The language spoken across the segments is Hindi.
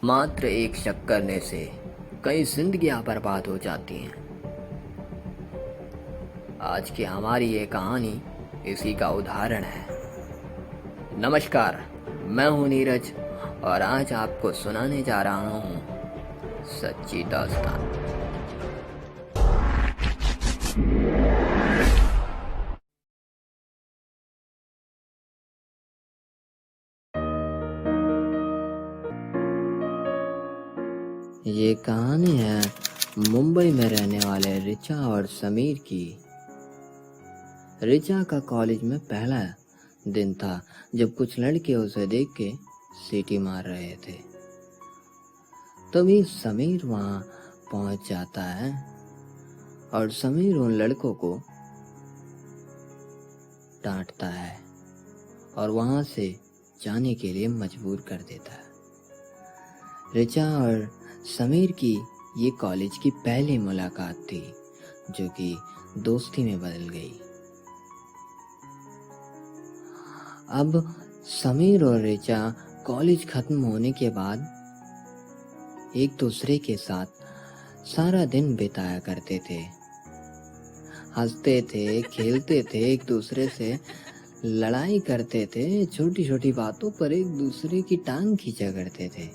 मात्र एक शक करने से कई जिंदगियां बर्बाद हो जाती हैं। आज की हमारी ये कहानी इसी का उदाहरण है। नमस्कार, मैं हूं नीरज और आज आपको सुनाने जा रहा हूं सच्ची दास्तान। ये कहानी है मुंबई में रहने वाले रिचा और समीर की। रिचा का कॉलेज में पहला दिन था जब कुछ लड़के उसे देख के सीटी मार रहे थे। तभी समीर वहां पहुंच जाता है और समीर उन लड़कों को डांटता है और वहां से जाने के लिए मजबूर कर देता है। रिचा और समीर की ये कॉलेज की पहली मुलाकात थी जो कि दोस्ती में बदल गई। अब समीर और रिचा कॉलेज खत्म होने के बाद एक दूसरे के साथ सारा दिन बिताया करते थे। हंसते थे, खेलते थे, एक दूसरे से लड़ाई करते थे, छोटी छोटी बातों पर एक दूसरे की टांग खींचा करते थे।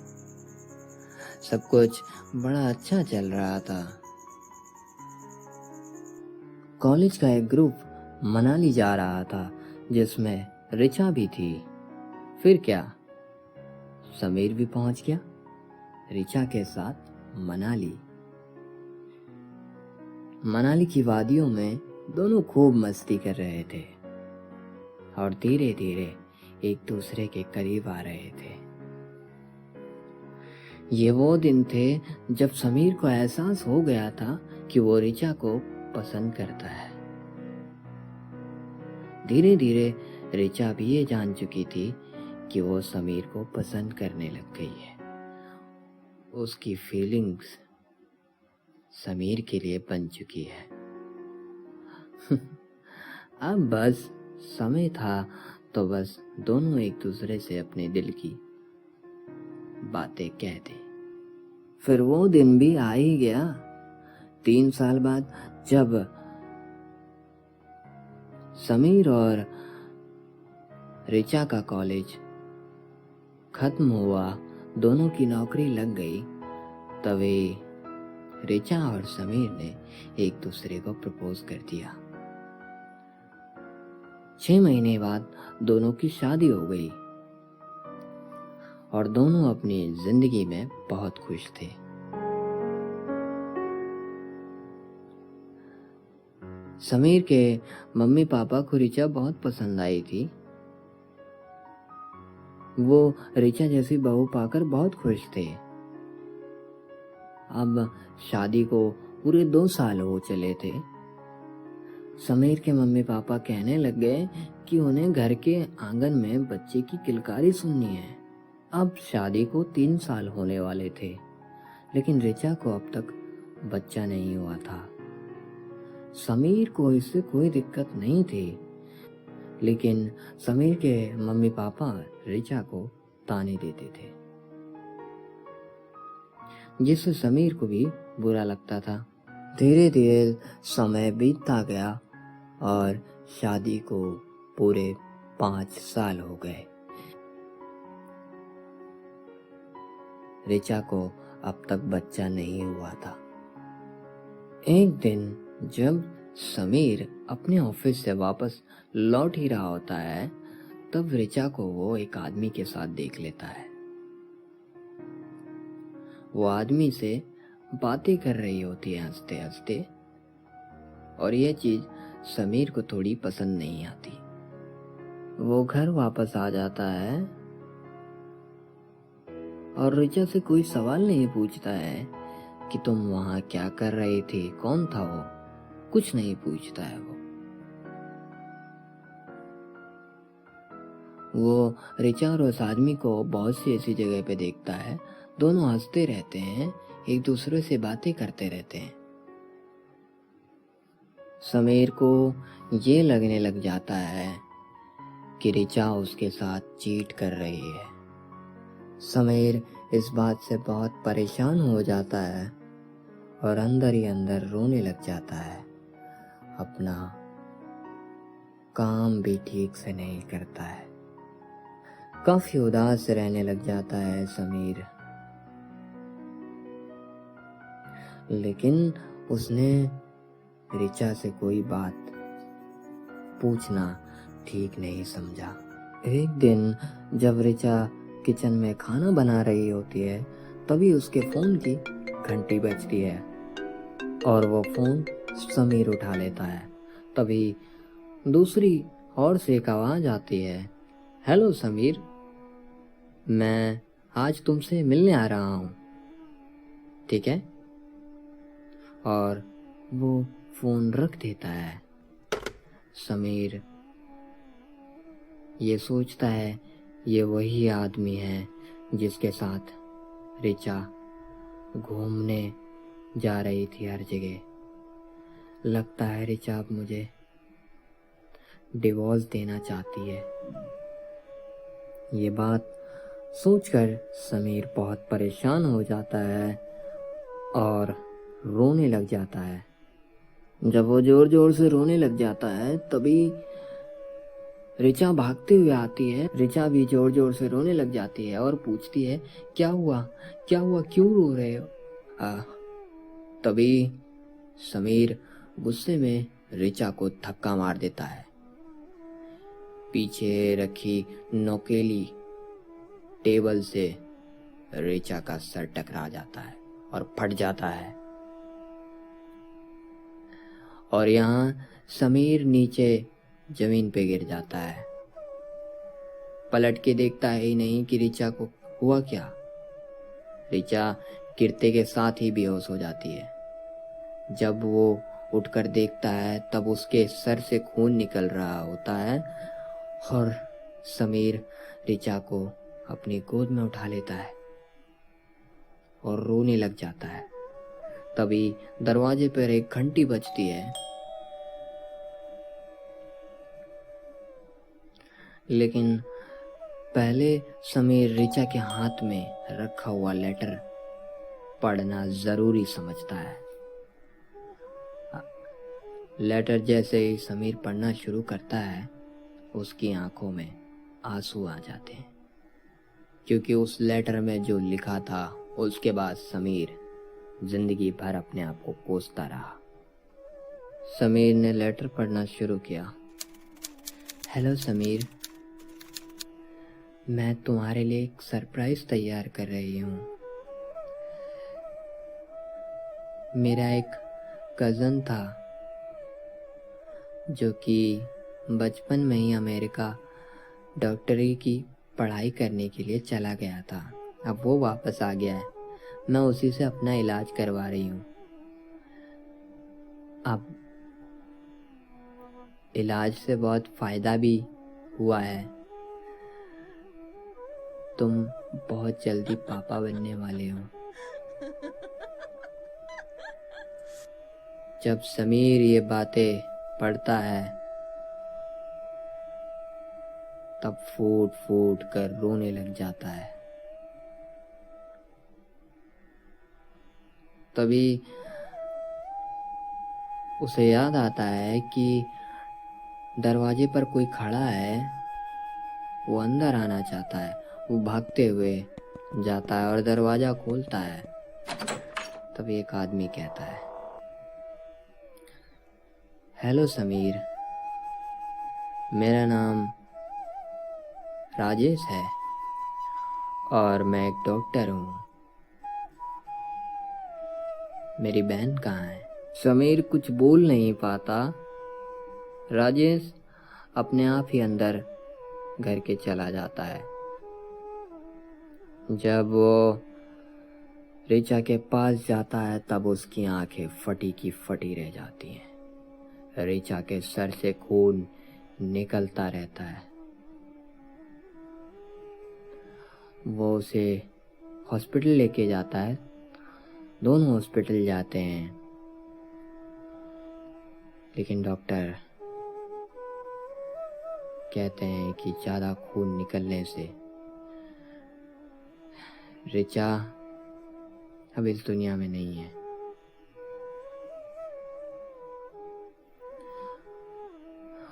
सब कुछ बड़ा अच्छा चल रहा था। कॉलेज का एक ग्रुप मनाली जा रहा था जिसमें रिचा भी थी। फिर क्या, समीर भी पहुंच गया रिचा के साथ मनाली। मनाली की वादियों में दोनों खूब मस्ती कर रहे थे और धीरे धीरे एक दूसरे के करीब आ रहे थे। ये वो दिन थे जब समीर को एहसास हो गया था कि वो रिचा को पसंद करता है। धीरे धीरे रिचा भी ये जान चुकी थी कि वो समीर को पसंद करने लग गई है। उसकी फीलिंग्स समीर के लिए बन चुकी है। अब बस समय था तो बस दोनों एक दूसरे से अपने दिल की बातें कह दें। फिर वो दिन भी आ ही गया। 3 साल बाद जब समीर और रिचा का कॉलेज खत्म हुआ, दोनों की नौकरी लग गई, तभी रिचा और समीर ने एक दूसरे को प्रपोज कर दिया। 6 महीने बाद दोनों की शादी हो गई और दोनों अपनी जिंदगी में बहुत खुश थे। समीर के मम्मी पापा को रिचा बहुत पसंद आई थी। वो रिचा जैसी बहू पाकर बहुत खुश थे। अब शादी को पूरे 2 साल हो चले थे। समीर के मम्मी पापा कहने लग गए कि उन्हें घर के आंगन में बच्चे की किलकारी सुननी है। अब शादी को 3 साल होने वाले थे, लेकिन रिचा को अब तक बच्चा नहीं हुआ था। समीर को इससे कोई दिक्कत नहीं थी, लेकिन समीर के मम्मी पापा रिचा को ताने देते थे, जिससे समीर को भी बुरा लगता था। धीरे धीरे समय बीतता गया और शादी को पूरे 5 साल हो गए। रिचा को अब तक बच्चा नहीं हुआ था। एक दिन जब समीर अपने ऑफिस से वापस लौट ही रहा होता है, तब रिचा को वो एक आदमी के साथ देख लेता है। वो आदमी से बातें कर रही होती है हंसते हंसते, और ये चीज समीर को थोड़ी पसंद नहीं आती। वो घर वापस आ जाता है और रिचा से कोई सवाल नहीं पूछता है कि तुम वहां क्या कर रही थी, कौन था वो, कुछ नहीं पूछता है। वो रिचा और उस आदमी को बहुत सी ऐसी जगह पे देखता है। दोनों हंसते रहते हैं, एक दूसरे से बातें करते रहते हैं। समीर को ये लगने लग जाता है कि रिचा उसके साथ चीट कर रही है। समीर इस बात से बहुत परेशान हो जाता है और अंदर ही अंदर रोने लग जाता है। अपना काम भी ठीक से नहीं करता है। काफी उदास रहने लग जाता है समीर। लेकिन उसने ऋचा से कोई बात पूछना ठीक नहीं समझा। एक दिन जब ऋचा किचन में खाना बना रही होती है, तभी उसके फोन की घंटी बजती है और वो फोन समीर उठा लेता है। तभी दूसरी ओर से एक आवाज आती है, हेलो समीर, मैं आज तुमसे मिलने आ रहा हूँ, ठीक है? और वो फोन रख देता है। समीर ये सोचता है ये वही आदमी है जिसके साथ ऋचा घूमने जा रही थी हर जगह। लगता है ऋचा अब मुझे डिवोर्स देना चाहती है। ये बात सोचकर समीर बहुत परेशान हो जाता है और रोने लग जाता है। जब वो जोर जोर से रोने लग जाता है, तभी ऋचा भागते हुए आती है। ऋचा भी जोर जोर से रोने लग जाती है और पूछती है, क्या हुआ, क्या हुआ, क्यों रो रहे हो? तभी समीर गुस्से में ऋचा को धक्का मार देता है। पीछे रखी नोकेली टेबल से ऋचा का सर टकरा जाता है और फट जाता है। और यहाँ समीर नीचे जमीन पे गिर जाता है। पलट के देखता है ही नहीं कि ऋचा को हुआ क्या। ऋचा गिरते के साथ ही बेहोश हो जाती है। जब वो उठकर देखता है तब उसके सर से खून निकल रहा होता है और समीर ऋचा को अपनी गोद में उठा लेता है और रोने लग जाता है। तभी दरवाजे पर एक घंटी बजती है। लेकिन पहले समीर ऋचा के हाथ में रखा हुआ लेटर पढ़ना जरूरी समझता है। लेटर जैसे ही समीर पढ़ना शुरू करता है, उसकी आंखों में आंसू आ जाते हैं, क्योंकि उस लेटर में जो लिखा था उसके बाद समीर जिंदगी भर अपने आप को कोसता रहा। समीर ने लेटर पढ़ना शुरू किया। हेलो समीर, मैं तुम्हारे लिए एक सरप्राइज तैयार कर रही हूँ। मेरा एक कज़न था जो कि बचपन में ही अमेरिका डॉक्टरी की पढ़ाई करने के लिए चला गया था। अब वो वापस आ गया है। मैं उसी से अपना इलाज करवा रही हूँ। अब इलाज से बहुत फायदा भी हुआ है। तुम बहुत जल्दी पापा बनने वाले हो। जब समीर ये बातें पढ़ता है तब फूट फूट कर रोने लग जाता है। तभी उसे याद आता है कि दरवाजे पर कोई खड़ा है। वो अंदर आना चाहता है। वो भागते हुए जाता है और दरवाजा खोलता है। तभी एक आदमी कहता है, हेलो समीर, मेरा नाम राजेश है और मैं एक डॉक्टर हूँ। मेरी बहन कहाँ है? समीर कुछ बोल नहीं पाता। राजेश अपने आप ही अंदर घर के चला जाता है। जब वो ऋचा के पास जाता है तब उसकी आंखें फटी की फटी रह जाती हैं। ऋचा के सर से खून निकलता रहता है। वो उसे हॉस्पिटल लेके जाता है। दोनों हॉस्पिटल जाते हैं, लेकिन डॉक्टर कहते हैं कि ज़्यादा खून निकलने से रिचा अब इस दुनिया में नहीं है।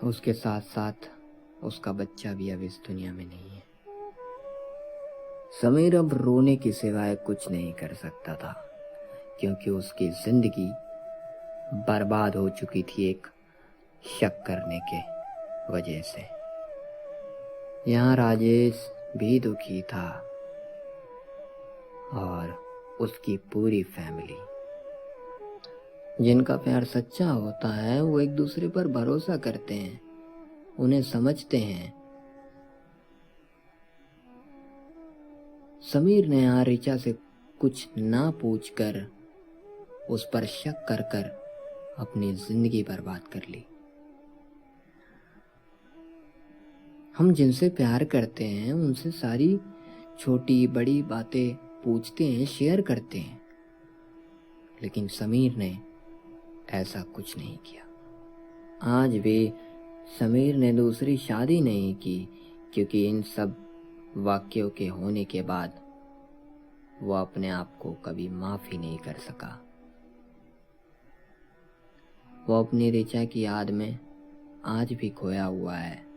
उसके साथ साथ उसका बच्चा भी अब इस दुनिया में नहीं है। समीर अब रोने की सिवाय कुछ नहीं कर सकता था, क्योंकि उसकी जिंदगी बर्बाद हो चुकी थी एक शक करने के वजह से। यहाँ राजेश भी दुखी था और उसकी पूरी फैमिली। जिनका प्यार सच्चा होता है वो एक दूसरे पर भरोसा करते हैं, उन्हें समझते हैं। समीर ने यहाँ रिचा से कुछ ना पूछकर उस पर शक कर कर अपनी जिंदगी बर्बाद कर ली। हम जिनसे प्यार करते हैं उनसे सारी छोटी बड़ी बातें पूछते हैं, शेयर करते हैं, लेकिन समीर ने ऐसा कुछ नहीं किया। आज भी समीर ने दूसरी शादी नहीं की, क्योंकि इन सब वाक्यों के होने के बाद वो अपने आप को कभी माफ ही नहीं कर सका। वो अपनी रिचा की याद में आज भी खोया हुआ है।